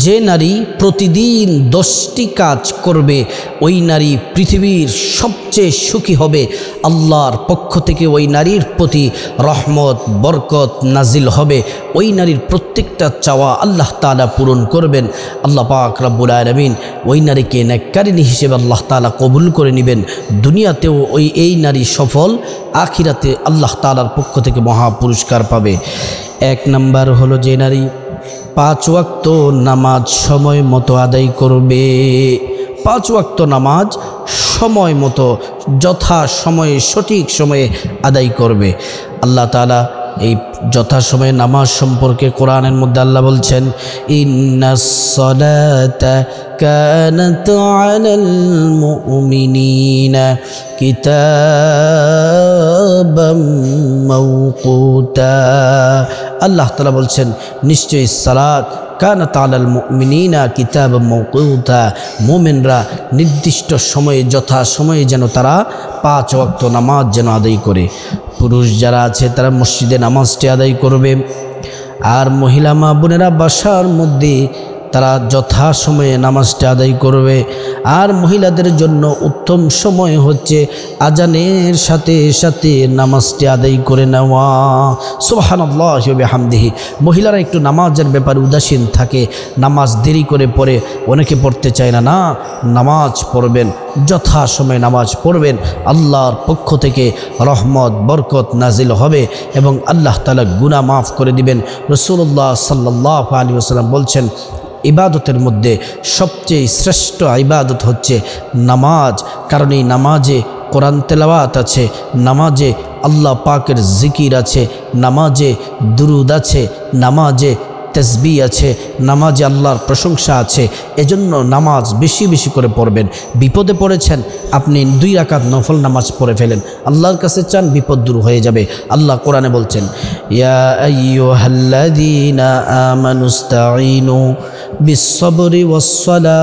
যে নারী প্রতিদিন 10টি কাজ করবে ওই নারী পৃথিবীর সবচেয়ে সুখী হবে। আল্লাহর পক্ষ থেকে ওই নারীর প্রতি রহমত বরকত নাজিল হবে। ওই নারীর প্রত্যেকটা চাওয়া আল্লাহ তাআলা পূরণ করবেন। আল্লাহ পাক রব্বুল আলামিন ওই নারীকে নেককারিনী হিসেবে আল্লাহ তাআলা কবুল করে নেবেন। দুনিয়াতেও এই নারী সফল, আখিরাতে আল্লাহ তাআলার পক্ষ থেকে মহা পুরস্কার পাবে। 1 নাম্বার হলো যে নারী 5 ওয়াক্ত নামাজ সময় মতো আদায় করবে। 5 ওয়াক্ত নামাজ সময় মতো যথা সময়ে সঠিক সময়ে আদায় করবে। আল্লাহ তাআলা এই যথা সময়ে নামাজ সম্পর্কে কোরআনের মধ্যে আল্লাহ বলছেন, ইন্নাস সালাতা কানাত আলাল মুমিনিনা কিতাবাম মাওকুতা। আল্লাহ তাআলা বলছেন নিশ্চয়ই সালাত কানাত আলাল মুমিনিনা কিতাবাম মাওকুতা, মুমিনরা নির্দিষ্ট সময়ে যথা সময়ে যেন তারা 5 ওয়াক্ত নামাজ যেন আদায় করে। পুরুষ যারা আছে তারা মসজিদে নামাজটি আদায় করবে, আর মহিলা মা বোনেরা বাসার মধ্যে তারা যথা সময়ে নামাজটা আদায় করবে। আর মহিলাদের জন্য উত্তম সময় হচ্ছে আজানের সাথে সাথে নামাজটি আদায় করে নেওয়া। সুবহানাল্লাহি ওয়া বিহামদিহি। মহিলারা একটু নামাজের ব্যাপারে উদাসীন থাকে, নামাজ দেরি করে পড়ে, অনেকে পড়তে চায় না। না, নামাজ পড়বেন, যথা সময়ে নামাজ পড়বেন, আল্লাহর পক্ষ থেকে রহমত বরকত নাজিল হবে এবং আল্লাহ তাআলা গুনাহ মাফ করে দিবেন। রাসূলুল্লাহ সাল্লাল্লাহু আলাইহি ওয়াসাল্লাম বলছেন ইবাদতের মধ্যে সবচেয়ে শ্রেষ্ঠ ইবাদত হচ্ছে নামাজ, কারণ এই নামাজে কোরআন তেলাওয়াত আছে, নামাজে আল্লাহ পাকের জিকির আছে, নামাজে দুরুদ আছে, নামাজে তসবিহ আছে, নামাজে আল্লাহর প্রশংসা আছে। এজন্য নামাজ বেশি বেশি করে পড়বেন। বিপদে পড়েছেন, আপনি 2 রাকাত নফল নামাজ পড়ে ফেলেন, আল্লাহর কাছে চান, বিপদ দূর হয়ে যাবে। আল্লাহ কোরআনে বলছেন, ইয়া আইয়ুহাল্লাযীনা আমানুস্তাঈনু বিস-সাবরি ওয়াস-সালাহ।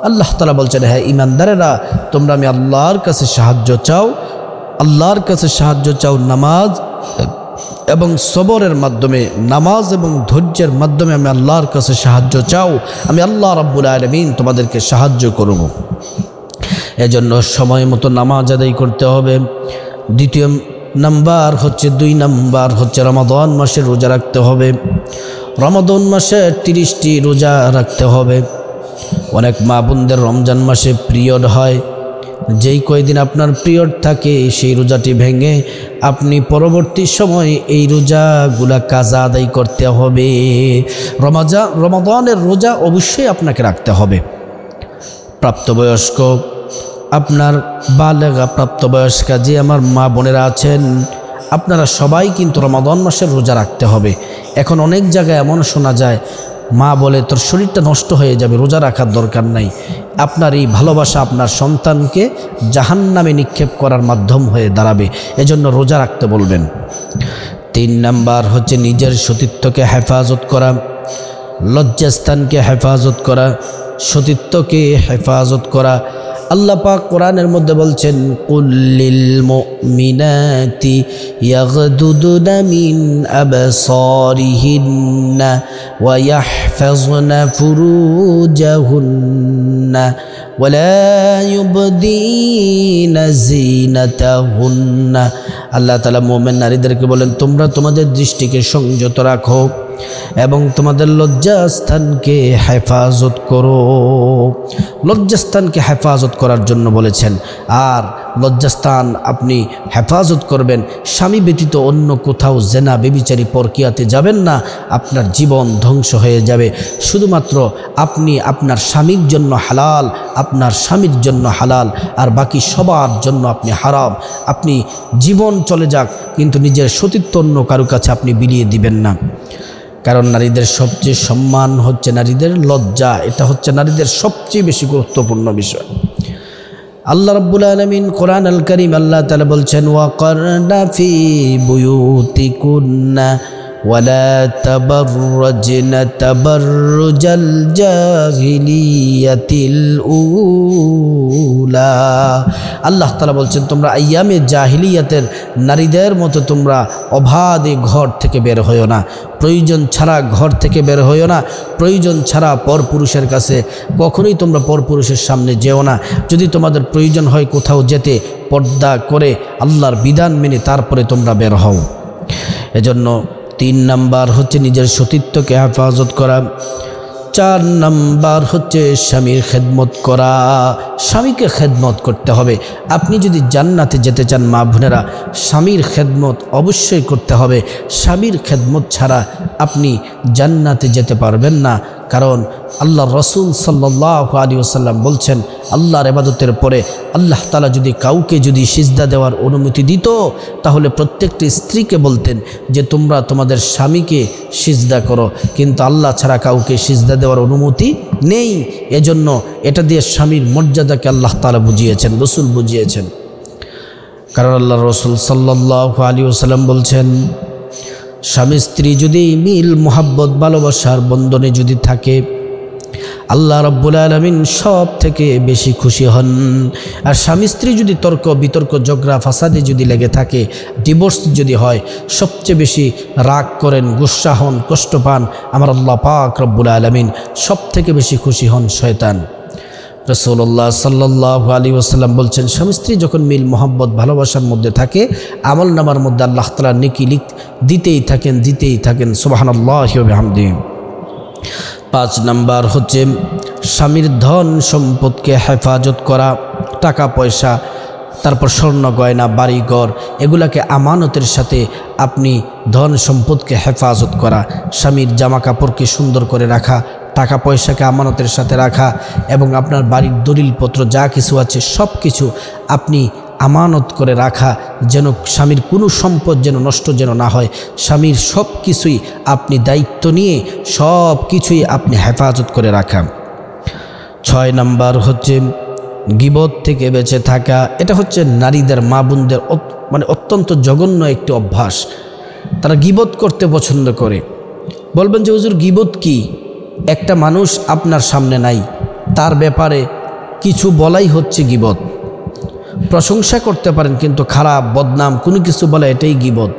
আল্লাহ তাআলা বলছেন, হ্যাঁ ঈমানদারেরা, তোমরা আমি আল্লাহর কাছে সাহায্য চাও, আল্লাহর কাছে সাহায্য চাও নামাজ এবং সবরের মাধ্যমে, নামাজ এবং ধৈর্যের মাধ্যমে আমি আল্লাহর কাছে সাহায্য চাও, আমি আল্লাহ রাব্বুল আলামিন তোমাদেরকে সাহায্য করব। এজন্য সময় মতো নামাজ আদায় করতে হবে। 2 নাম্বার হচ্ছে 2 নাম্বার হচ্ছে রমাদান মাসে রোজা রাখতে হবে। রমাদান মাসে 30টি রোজা রাখতে হবে। অনেক মা বোনদের রমজান মাসে পিরিয়ড হয়, যেই কয়দিন আপনার পিরিয়ড থাকে সেই রোজাটি ভেঙে আপনি পরবর্তী সময়ে এই রোজাগুলা কাজা আদায় করতে হবে। রমাদানের রোজা অবশ্যই আপনাকে রাখতে হবে। প্রাপ্তবয়স্ক, আপনার বালেগা প্রাপ্তবয়স্কা যে আমার মা বোনেরা আছেন, আপনারা সবাই কিন্তু রমাদান মাসের রোজা রাখতে হবে। এখন অনেক জায়গায় এমন শোনা যায়, মা বলে তোর শরীরটা নষ্ট হয়ে যাবে, রোজা রাখার দরকার নাই। আপনার এই ভালোবাসা আপনার সন্তানকে জাহান্নামে নিক্ষেপ করার মাধ্যম হয়ে দাঁড়াবে। এজন্য রোজা রাখতে বলবেন। 3 নাম্বার হচ্ছে নিজের সতীত্বকে হেফাজত করা, লজ্জাস্থানকে হেফাজত করা, সতীত্বকে হেফাজত করা। আল্লাহ পাক কোরআনের মধ্যে বলছেন, কুল্লিল মুমিনাতি ইয়াগদুদুনা মিন আবসারিহিন্না ওয়া ইয়াহফাযনা ফুরুজাহুন্না ওয়া লা ইউবদিনা যিনাতাহুন্না। আল্লাহ তাআলা মুমিন নারীদেরকে বলেন, তোমরা তোমাদের দৃষ্টিকে সংযত রাখো এবং তোমাদের লজ্জাস্থানকে হেফাজত করো। লজ্জাস্থানকে হেফাজত করার জন্য বলেছেন। আর লজ্জাস্থান আপনি হেফাজত করবেন, স্বামী ব্যতীত অন্য কোথাও জেনা বেবিচারি পরকিয়াতে যাবেন না, আপনার জীবন ধ্বংস হয়ে যাবে। শুধুমাত্র আপনি আপনার স্বামীর জন্য হালাল, আপনার স্বামীর জন্য হালাল, আর বাকি সবার জন্য আপনি হারাম। আপনি জীবন চলে যাক, কিন্তু নিজের সতীত্ব অন্য কারো কাছে আপনি বিলিয়ে দিবেন না। কারণ নারীদের সবচেয়ে সম্মান হচ্ছে নারীদের লজ্জা, এটা হচ্ছে নারীদের সবচেয়ে বেশি গুরুত্বপূর্ণ বিষয়। আল্লাহ রাব্বুল আলামিন কোরআন আল কারীম আল্লাহ তাআলা বলছেন, ওয়াকারনা ফি বুয়ুতিকুন্না ওয়ালা তাবাররাজনা তাবাররুজাল জাহিলিয়াতিল উলা। আল্লাহ তাআলা বলছেন তোমরা আইয়ামে জাহিলিয়াতের নারীদের মতো তোমরা অবাধে ঘর থেকে বের হইও না, প্রয়োজন ছাড়া ঘর থেকে বের হইও না, প্রয়োজন ছাড়া পরপুরুষের কাছে কখনোই তোমরা পরপুরুষের সামনে যেও না। যদি তোমাদের প্রয়োজন হয় কোথাও যেতে, পর্দা করে আল্লাহর বিধান মেনে তারপরে তোমরা বের হও। এজন্য 3 নাম্বার হচ্ছে নিজের সতীত্বকে হেফাজত করা। 4 নাম্বার হচ্ছে স্বামীর খেদমত করা। স্বামীকে খেদমত করতে হবে। আপনি যদি জান্নাতে যেতে চান মা বোনেরা, স্বামীর খেদমত অবশ্যই করতে হবে। স্বামীর খেদমত ছাড়া আপনি জান্নাতে যেতে পারবেন না। কারণ আল্লাহ রসুল সাল্লাল্লাহু আলাইহি ওয়াসাল্লাম বলছেন আল্লাহর ইবাদতের পরে আল্লাহ তাআলা যদি কাউকে যদি সিজদা দেওয়ার অনুমতি দিত, তাহলে প্রত্যেকটি স্ত্রীকে বলতেন যে তোমরা তোমাদের স্বামীকে সিজদা করো, কিন্তু আল্লাহ ছাড়া কাউকে সিজদা দেওয়ার অনুমতি নেই। এজন্য এটা দিয়ে স্বামীর মর্যাদাকে আল্লাহ তাআলা বুঝিয়েছেন, রসুল বুঝিয়েছেন। কারণ আল্লাহ রসুল সাল্লাল্লাহু আলাইহি ওয়াসাল্লাম বলছেন স্বামী স্ত্রী যদি মিল মোহাব্বত ভালোবাসার বন্ধনে যদি থাকে, আল্লাহ রাব্বুল আলামিন সব থেকে বেশি খুশি হন। আর স্বামী স্ত্রী যদি তর্ক বিতর্ক ঝগড়া ফাসাদে যদি লেগে থাকে, ডিভোর্স যদি হয়, সবচেয়ে বেশি রাগ করেন, গুসা হন, কষ্ট পান আমার আল্লাহ পাক রাব্বুল আলামিন, সব থেকে বেশি খুশি হন শয়তান। রাসূলুল্লাহ সাল্লাল্লাহু আলাইহি ওয়াসাল্লাম বলছেন স্বামী স্ত্রী যখন মিল মোহাব্বত ভালোবাসার মধ্যে থাকে, আমল নামার মধ্যে আল্লাহ তাআলা নেকি দিতেই থাকেন সুবহানাল্লাহি ওয়া বিহামদিহি। 5 নাম্বার হচ্ছে স্বামীর ধন সম্পদকে হেফাজত করা। টাকা পয়সা, তারপর স্বর্ণ গয়না, বাড়িঘর, এগুলাকে আমানতের সাথে আপনি ধন সম্পদকে হেফাজত করা। স্বামীর জামা কাপড়কে সুন্দর করে রাখা, টাকা পয়সাকে আমানতের সাথে রাখা, এবং আপনার বাড়ির দলিলপত্র যা কিছু আছে সব কিছু আপনি আমানত করে রাখা, যেন স্বামীর কোনো সম্পদ যেন নষ্ট যেন না হয়। স্বামীর সব কিছুই আপনি দায়িত্ব নিয়ে সব কিছুই আপনি হেফাজত করে রাখা। 6 নাম্বার হচ্ছে গীবত থেকে বেঁচে থাকা। এটা হচ্ছে নারীদের, মা বোনদের অত্যন্ত জঘন্য একটি অভ্যাস। তারা গীবত করতে পছন্দ করে। বলবেন যে হুজুর গীবত কি? একটা মানুষ আপনার সামনে নাই, তার ব্যাপারে কিছু বলাই হচ্ছে গীবত। প্রশংসা করতে পারেন কিন্তু খারাপ বদনাম কোনো কিছু বলা, এটাই গীবত।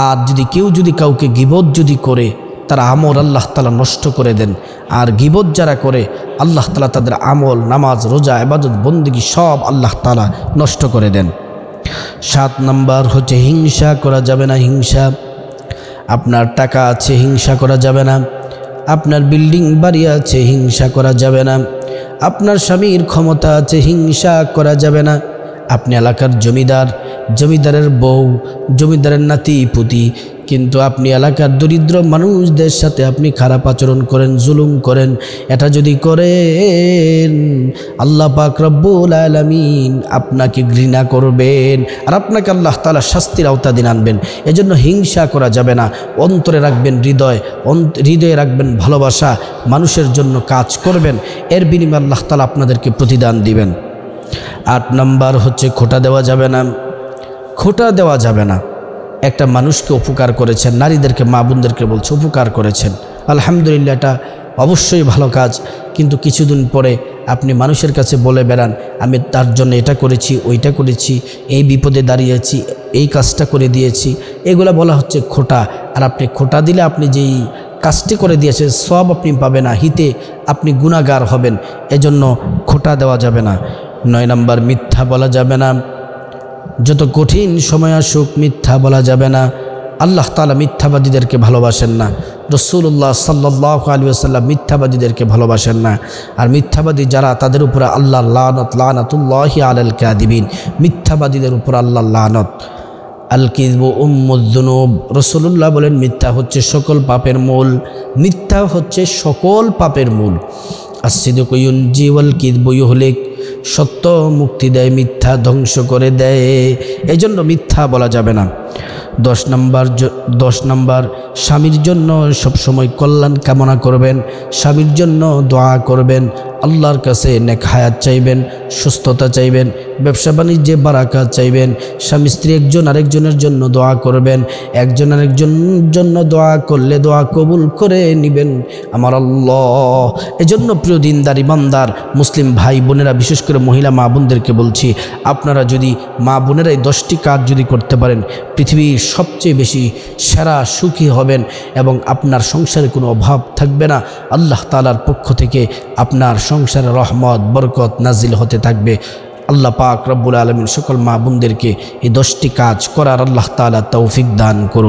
আর যদি কেউ যদি কাউকে গীবত যদি করে, তার আমল আল্লাহ তাআলা নষ্ট করে দেন। আর গীবত যারা করে আল্লাহ তাআলা তাদের আমল, নামাজ, রোজা, ইবাদত, বন্দেগী সব আল্লাহ তাআলা নষ্ট করে দেন। 7 নাম্বার হচ্ছে হিংসা করা যাবে না। হিংসা, আপনার টাকা আছে হিংসা করা যাবে না, আপনার বিল্ডিং বাড়ি আছে হিংসা করা যাবে না, আপনার স্বামীর ক্ষমতা আছে হিংসা করা যাবে না, আপনি এলাকার জমিদার, জমিদারের বউ, জমিদারের নাতি পুতি, কিন্তু আপনি এলাকার দরিদ্র মানুষদের সাথে আপনি খারাপ আচরণ করেন, জুলুম করেন, এটা যদি করেন আল্লাহ পাক রব্বুল আলামিন আপনাকে ঘৃণা করবেন আর আপনাকে আল্লাহ তাআলা শাস্তির আওতাধীন আনবেন। এজন্য হিংসা করা যাবে না। অন্তরে রাখবেন হৃদয়ে রাখবেন ভালোবাসা, মানুষের জন্য কাজ করবেন, এর বিনিময়ে আল্লাহ তাআলা আপনাদেরকে প্রতিদান দিবেন। 8 নাম্বার হচ্ছে খোঁটা দেওয়া যাবে না। খোঁটা দেওয়া যাবে না। একটা মানুষকে উপকার করেছেন, নারীদেরকে, মা বোনদেরকে বলছে উপকার করেছেন, আলহামদুলিল্লাহ, এটা অবশ্যই ভালো কাজ। কিন্তু কিছুদিন পরে আপনি মানুষের কাছে বলে বেড়ান আমি তার জন্য এটা করেছি, ওইটা করেছি, এই বিপদে দাঁড়িয়েছি, এই কাজটা করে দিয়েছি, এগুলা বলা হচ্ছে খোঁটা। আর আপনি খোঁটা দিলে আপনি যেই কাজটি করে দিয়েছেন সব আপনি পাবেন না, হিতে আপনি গুনাহগার হবেন। এজন্য খোঁটা দেওয়া যাবে না। 9 নাম্বার মিথ্যা বলা যাবে না। যত কঠিন সময় আসুক মিথ্যা বলা যাবে না। আল্লাহ তাআলা মিথ্যাবাদীদেরকে ভালোবাসেন না। রাসূলুল্লাহ সাল্লাল্লাহু আলাইহি ওয়াসাল্লাম মিথ্যাবাদীদেরকে ভালোবাসেন না। আর মিথ্যাবাদী যারা, তাদের উপরে আল্লাহর লানত, লানাতুল্লাহি আলাল কাযিবিন, মিথ্যাবাদীদের উপর আল্লাহর লানত। আল কিযবু উম্মুয যুনুব, রাসূলুল্লাহ বলেন মিথ্যা হচ্ছে সকল পাপের মূল। মিথ্যা হচ্ছে সকল পাপের মূল। আস-সিদকু ইউনজি ওয়াল কিযবু ইউহলিক, সত্য মুক্তি দেয়, মিথ্যা ধ্বংস করে দেয়। এই জন্য মিথ্যা বলা যাবে না। 10 নাম্বার স্বামীর জন্য সবসময় কল্যাণ কামনা করবেন, স্বামীর জন্য দোয়া করবেন। আল্লাহর কাছে নেক হায়াত চাইবেন, সুস্থতা চাইবেন, ব্যবসা বাণিজ্যে বারাকাত চাইবেন, স্বামী স্ত্রী একজন আরেকজনের জন্য দোয়া করবেন, একজন আরেকজনের জন্য দোয়া করলে দোয়া কবুল করে নেবেন আমার আল্লাহ। এজন্য প্রিয় দিনদার ইমানদার মুসলিম ভাই বোনেরা, বিশেষ করে মহিলা মা বোনদেরকে বলছি, আপনারা যদি মা বোনেরা এই 10টি কাজ যদি করতে পারেন, পৃথিবীর সবচেয়ে বেশি সেরা সুখী হবেন এবং আপনার সংসারে কোনো অভাব থাকবে না। আল্লাহ তাআলার পক্ষ থেকে আপনার সংসারে রহমত বরকত নাজিল হতে থাকবে। আল্লাহ পাক রব্বুল আলামিন সকল মা বোনদেরকে এই 10টি কাজ করার আল্লাহ তাআলা তৌফিক দান করুন।